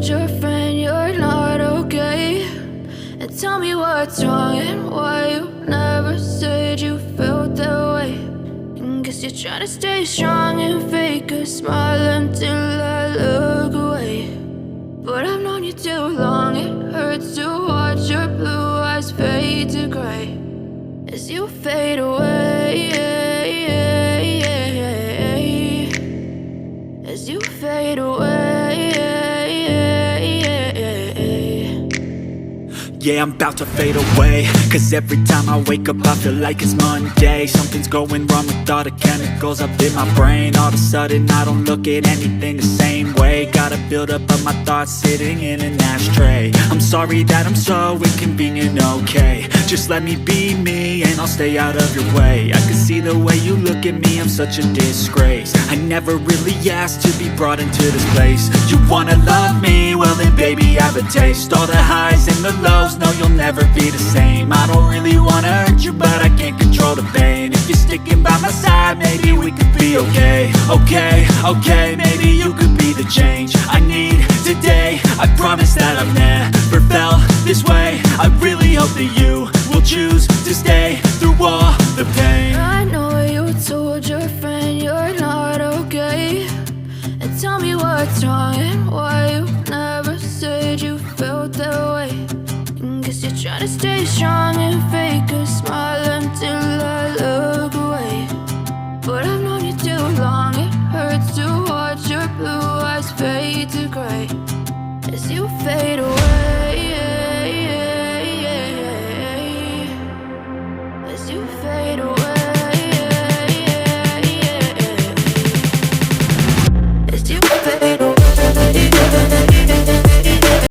told your friend you're not okay? And tell me what's wrong and why you never said you felt that way. And guess you're trying to stay strong and fake a smile until I look away. But I've known you too long, it hurts to watch your blue eyes fade to gray as you fade away, as you fade away. Yeah, I'm about to fade away, cause every time I wake up I feel like it's Monday. Something's going wrong with all the chemicals up in my brain. All of a sudden I don't look at anything the same way. Got a buildup of my thoughts sitting in an ashtray. I'm sorry that I'm so inconvenient, okay? Just let me be me and I'll stay out of your way. I can see the way you look at me, I'm such a disgrace. I never really asked to be brought into this place. You wanna love me? Well then baby have a taste. All the highs and the lows, no you'll never be the same. I don't really wanna hurt you but I can't control the pain. If you're sticking by my side maybe we could be okay. Okay, maybe you could be the change I need today. I promise that I've never felt this way. I really hope that you will choose to stay through all the pain. I know you told your friend you're not okay. And tell me what's wrong and why you never said you felt that way. And guess you're trying to stay strong and fake a smile until I look away. But I've known you too long, it hurts to watch your blue eyes fade to gray as you fade away.